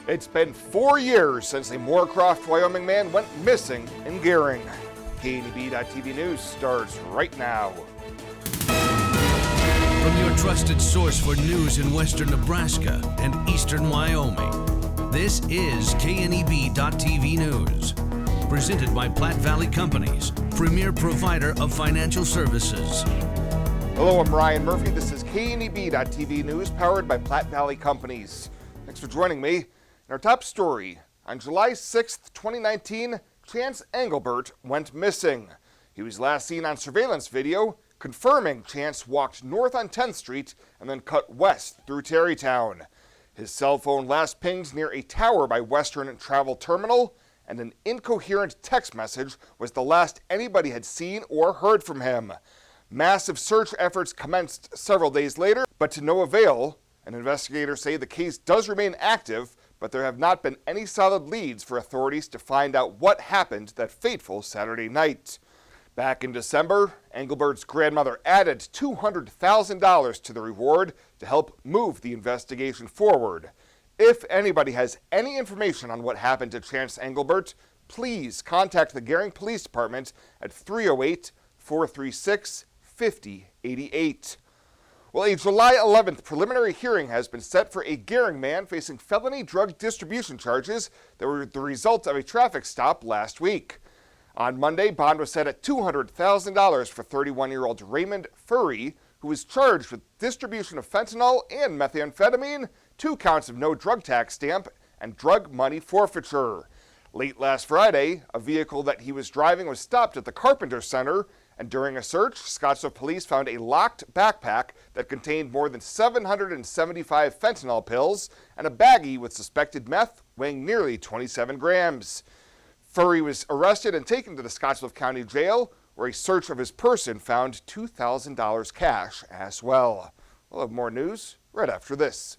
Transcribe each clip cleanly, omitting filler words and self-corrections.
It's been 4 years since a Moorcroft, Wyoming man went missing in Gering. KNEB.TV News starts right now. From your trusted source for news in western Nebraska and eastern Wyoming, this is KNEB.TV News. Presented by Platte Valley Companies, premier provider of financial services. Hello, I'm Ryan Murphy. This is KNEB.TV News powered by Platte Valley Companies. Thanks for joining me. In our top story, on July 6th, 2019, Chance Engelbert went missing. He was last seen on surveillance video, confirming Chance walked north on 10th Street and then cut west through Terrytown. His cell phone last pinged near a tower by Western Travel Terminal, and an incoherent text message was the last anybody had seen or heard from him. Massive search efforts commenced several days later, but to no avail. And investigators say the case does remain active, but there have not been any solid leads for authorities to find out what happened that fateful Saturday night. Back in December, Engelbert's grandmother added $200,000 to the reward to help move the investigation forward. If anybody has any information on what happened to Chance Engelbert, please contact the Gering Police Department at 308-436-5088. Well, a July 11th preliminary hearing has been set for a Gering man facing felony drug distribution charges that were the result of a traffic stop last week. On Monday, bond was set at $200,000 for 31-year-old Raymond Furry, who was charged with distribution of fentanyl and methamphetamine, 2 counts of no drug tax stamp, and drug money forfeiture. Late last Friday, a vehicle that he was driving was stopped at the Carpenter Center, and during a search, Scottsdale police found a locked backpack that contained more than 775 fentanyl pills and a baggie with suspected meth weighing nearly 27 grams. Furry was arrested and taken to the Scottsbluff County Jail, where a search of his person found $2,000 cash as well. We'll have more news right after this.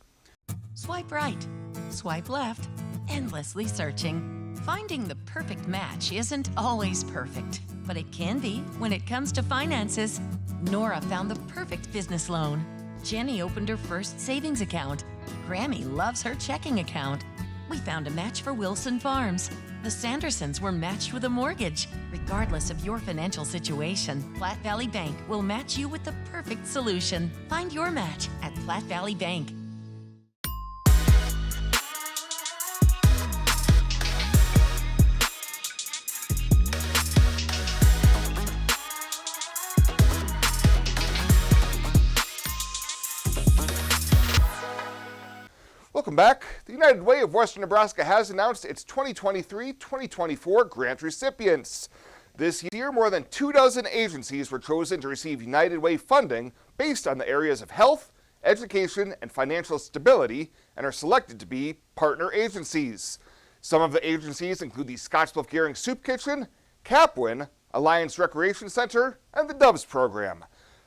Swipe right, swipe left, endlessly searching. Finding the perfect match isn't always perfect, but it can be when it comes to finances. Nora found the perfect business loan. Jenny opened her first savings account. Grammy loves her checking account. We found a match for Wilson Farms. The Sandersons were matched with a mortgage. Regardless of your financial situation, Platte Valley Bank will match you with the perfect solution. Find your match at Platte Valley Bank. Welcome back. The United Way of Western Nebraska has announced its 2023-2024 grant recipients. This year, more than 24 agencies were chosen to receive United Way funding based on the areas of health, education, and financial stability, and are selected to be partner agencies. Some of the agencies include the Scottsbluff Gering Soup Kitchen, Capwin, Alliance Recreation Center, and the Doves program.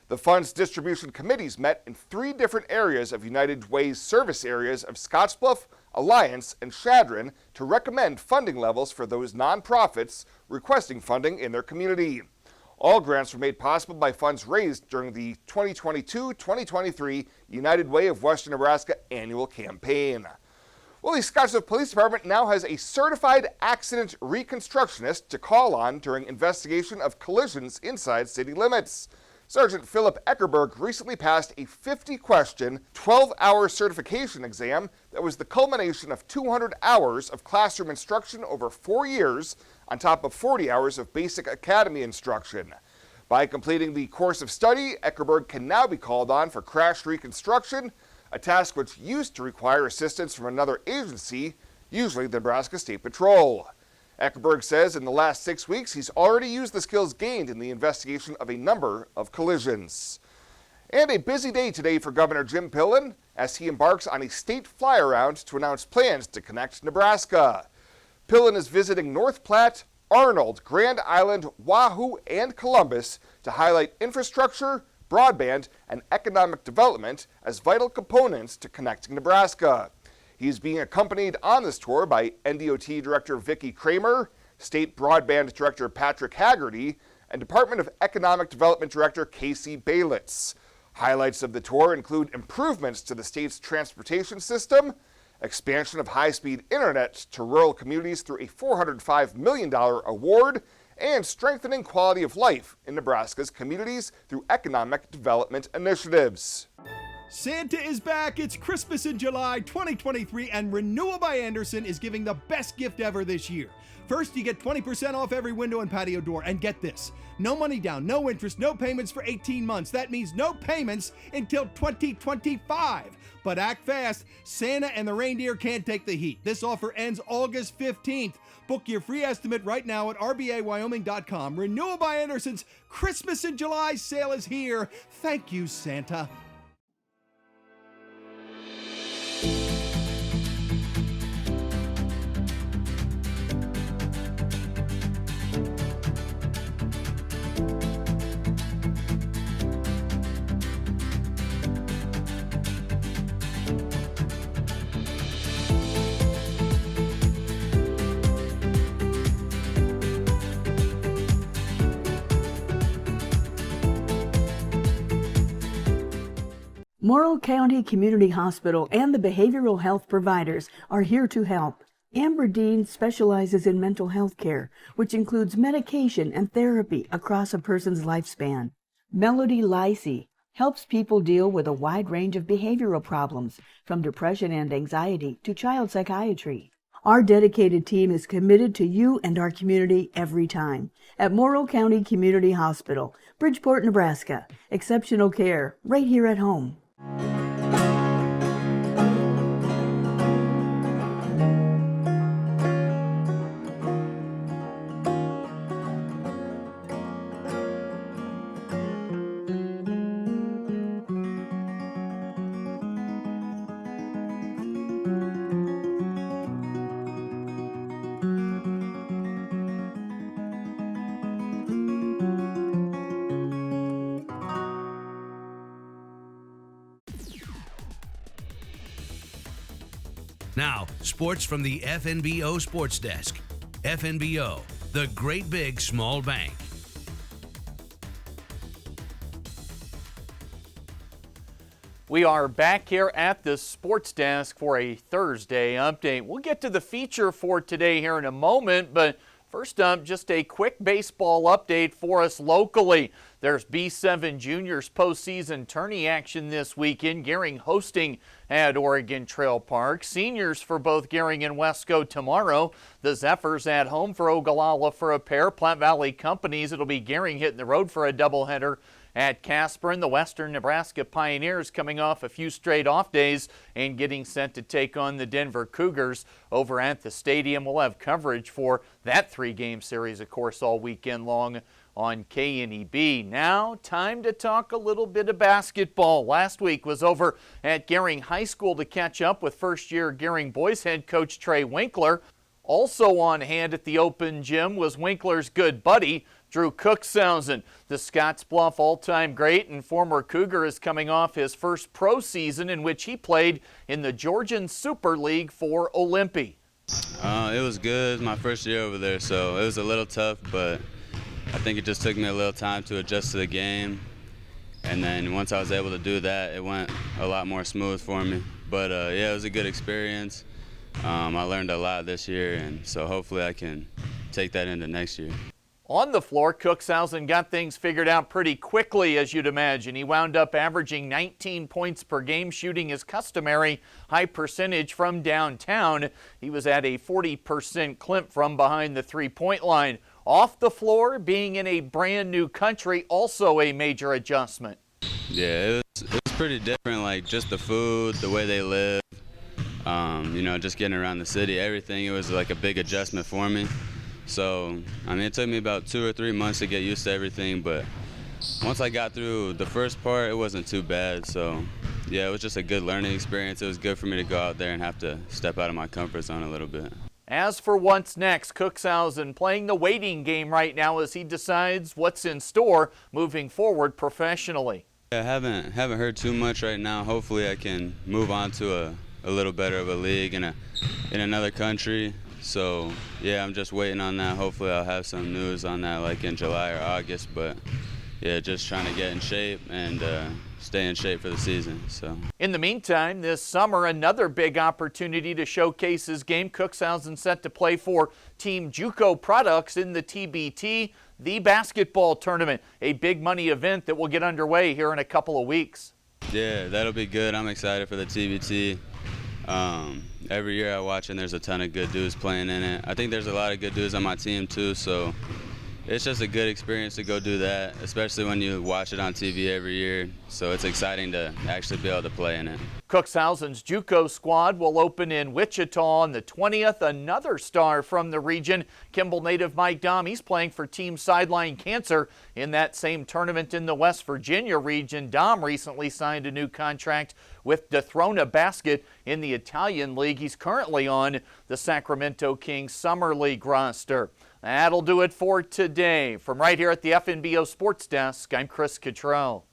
The fund's distribution committees met in 3 different areas of United Way's service areas of Scottsbluff, Alliance, and Chadron to recommend funding levels for those nonprofits requesting funding in their community. All grants were made possible by funds raised during the 2022-2023 United Way of Western Nebraska annual campaign. Well, the Scottsdale Police Department now has a certified accident reconstructionist to call on during investigation of collisions inside city limits. Sergeant Philip Eckerberg recently passed a 50-question, 12-hour certification exam that was the culmination of 200 hours of classroom instruction over 4 years, on top of 40 hours of basic academy instruction. By completing the course of study, Eckerberg can now be called on for crash reconstruction, a task which used to require assistance from another agency, usually the Nebraska State Patrol. Eckerberg says in the last 6 weeks, he's already used the skills gained in the investigation of a number of collisions. And a busy day today for Governor Jim Pillen as he embarks on a state fly-around to announce plans to connect Nebraska. Pillen is visiting North Platte, Arnold, Grand Island, Wahoo, and Columbus to highlight infrastructure, broadband, and economic development as vital components to connecting Nebraska. He is being accompanied on this tour by NDOT Director Vicki Kramer, State Broadband Director Patrick Haggerty, and Department of Economic Development Director Casey Balitz. Highlights of the tour include improvements to the state's transportation system, expansion of high-speed internet to rural communities through a $405 million award, and strengthening quality of life in Nebraska's communities through economic development initiatives. Santa is back. It's Christmas in July 2023, and Renewal by Andersen is giving the best gift ever this year. First, you get 20% off every window and patio door, and get this: no money down, no interest, no payments for 18 months. That means no payments until 2025. But act fast. Santa and the reindeer can't take the heat. This offer ends August 15th. Book your free estimate right now at rbawyoming.com. Renewal by Andersen's Christmas in July sale is here. Thank you, Santa. Morrill County Community Hospital and the behavioral health providers are here to help. Amber Dean specializes in mental health care, which includes medication and therapy across a person's lifespan. Melody Lacey helps people deal with a wide range of behavioral problems, from depression and anxiety to child psychiatry. Our dedicated team is committed to you and our community every time. At Morrill County Community Hospital, Bridgeport, Nebraska. Exceptional care right here at home. Now, sports from the FNBO Sports Desk. FNBO, the great big small bank. We are back here at the Sports Desk for a Thursday update. We'll get to the feature for today here in a moment, but first up, just a quick baseball update for us locally. There's B7 Juniors postseason tourney action this weekend. Gering hosting at Oregon Trail Park. Seniors for both Gering and Wesco tomorrow. The Zephyrs at home for Ogallala for a pair. Platte Valley Companies, it'll be Gering hitting the road for a doubleheader at Casper, and the Western Nebraska Pioneers coming off a few straight off days and getting set to take on the Denver Cougars over at the stadium. We'll have coverage for that three-game series, of course, all weekend long on KNEB. Now, time to talk a little bit of basketball. Last week was over at Gering High School to catch up with first-year Gering boys head coach Trey Winkler. Also on hand at the open gym was Winkler's good buddy, Drew Cookshausen. The Scottsbluff all-time great and former Cougar is coming off his first pro season in which he played in the Georgian Super League for Olympi. It was good. It was my first year over there, so it was a little tough, but I think it just took me a little time to adjust to the game. And then once I was able to do that, it went a lot more smooth for me. But yeah, it was a good experience. I learned a lot this year, and so hopefully I can take that into next year. On the floor, Cookshausen got things figured out pretty quickly, as you'd imagine. He wound up averaging 19 points per game, shooting his customary high percentage from downtown. He was at a 40% clip from behind the three-point line. Off the floor, being in a brand new country, also a major adjustment. Yeah, it was pretty different, like just the food, the way they live, just getting around the city, everything. It was like a big adjustment for me. So, it took me about 2 or 3 months to get used to everything, but once I got through the first part, it wasn't too bad. So, yeah, it was just a good learning experience. It was good for me to go out there and have to step out of my comfort zone a little bit. As for what's next, Cookshausen playing the waiting game right now as he decides what's in store moving forward professionally. I haven't heard too much right now. Hopefully I can move on to a little better of a league in another country. So, yeah, I'm just waiting on that. Hopefully I'll have some news on that like in July or August. But, yeah, just trying to get in shape and stay in shape for the season. So. In the meantime, this summer, another big opportunity to showcase his game. Cookshausen set to play for Team JUCO Products in the TBT, the basketball tournament, a big money event that will get underway here in a couple of weeks. Yeah, that'll be good. I'm excited for the TBT. Every year I watch and there's a ton of good dudes playing in it. I think there's a lot of good dudes on my team too, so it's just a good experience to go do that, especially when you watch it on TV every year. So it's exciting to actually be able to play in it. Cookshausen's JUCO squad will open in Wichita on the 20th. Another star from the region, Kimball native Mike Dahm, he's playing for Team Sideline Cancer in that same tournament in the West Virginia region. Dahm recently signed a new contract with Dethrona Basket in the Italian League. He's currently on the Sacramento Kings Summer League roster. That'll do it for today. From right here at the FNBO Sports Desk, I'm Chris Cottrell.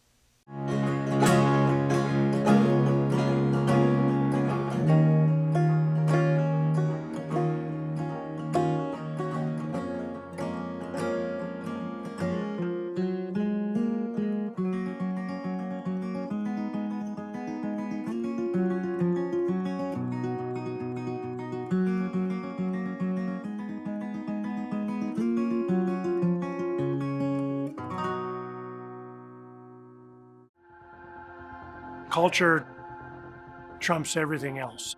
Culture trumps everything else.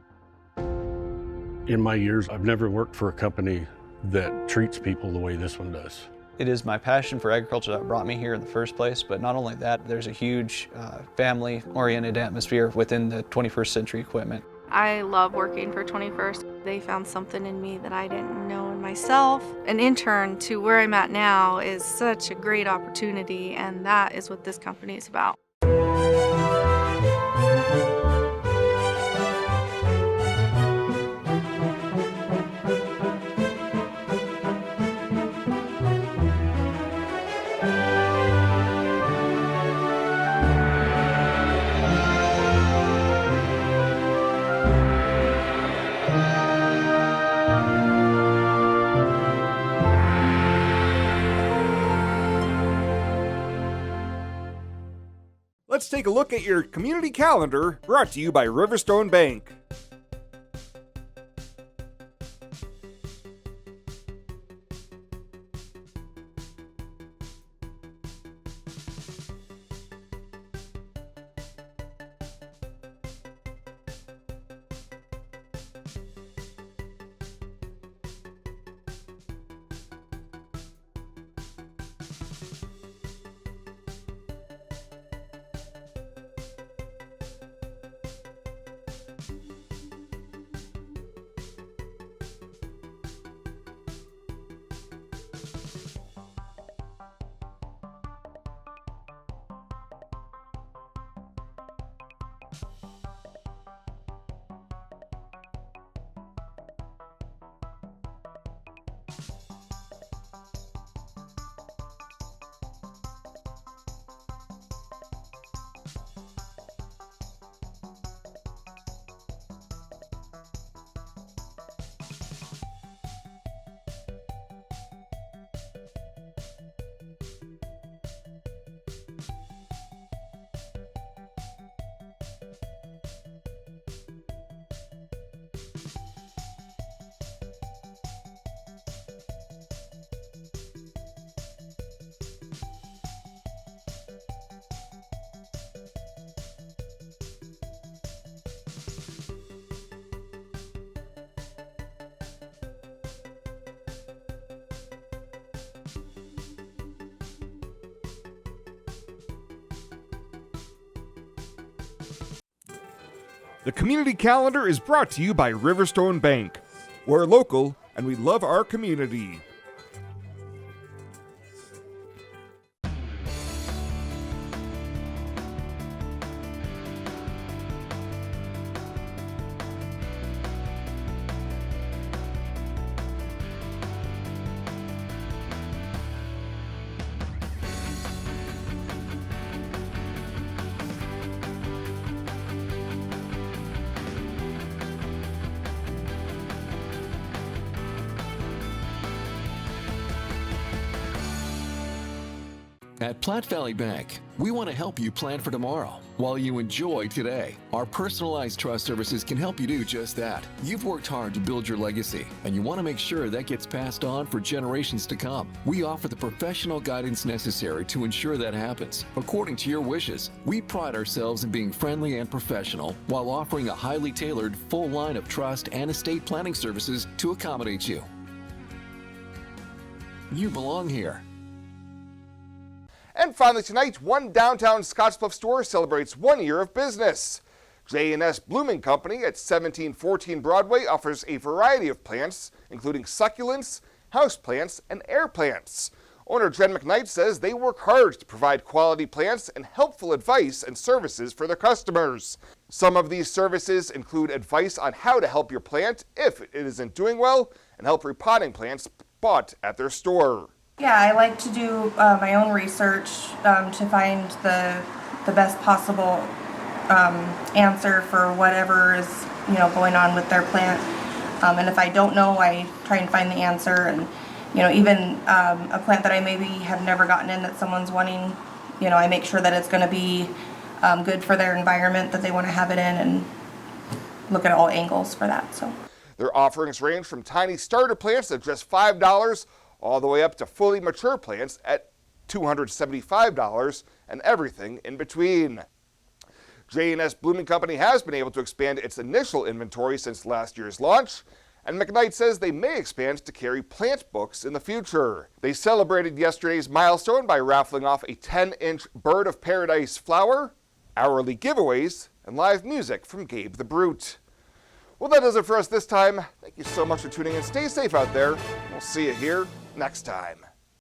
In my years, I've never worked for a company that treats people the way this one does. It is my passion for agriculture that brought me here in the first place, but not only that, there's a huge family-oriented atmosphere within the 21st Century Equipment. I love working for 21st. They found something in me that I didn't know in myself. An intern to where I'm at now is such a great opportunity, and that is what this company is about. Let's take a look at your community calendar, brought to you by Riverstone Bank. The community calendar is brought to you by Riverstone Bank. We're local and we love our community. At Platte Valley Bank, we want to help you plan for tomorrow while you enjoy today. Our personalized trust services can help you do just that. You've worked hard to build your legacy, and you want to make sure that gets passed on for generations to come. We offer the professional guidance necessary to ensure that happens, according to your wishes. We pride ourselves in being friendly and professional while offering a highly tailored full line of trust and estate planning services to accommodate you. You belong here. And finally tonight, one downtown Scottsbluff store celebrates 1 year of business. J&S Blooming Company at 1714 Broadway offers a variety of plants, including succulents, houseplants, and air plants. Owner Jen McKnight says they work hard to provide quality plants and helpful advice and services for their customers. Some of these services include advice on how to help your plant if it isn't doing well, and help repotting plants bought at their store. Yeah, I like to do my own research to find the best possible answer for whatever is going on with their plant. And if I don't know, I try and find the answer. And even a plant that I maybe have never gotten in that someone's wanting, I make sure that it's going to be good for their environment that they want to have it in, and look at all angles for that. So their offerings range from tiny starter plants at just $5 all the way up to fully mature plants at $275 and everything in between. J&S Blooming Company has been able to expand its initial inventory since last year's launch, and McKnight says they may expand to carry plant books in the future. They celebrated yesterday's milestone by raffling off a 10-inch Bird of Paradise flower, hourly giveaways, and live music from Gabe the Brute. Well, that does it for us this time. Thank you so much for tuning in. Stay safe out there. We'll see you here next time.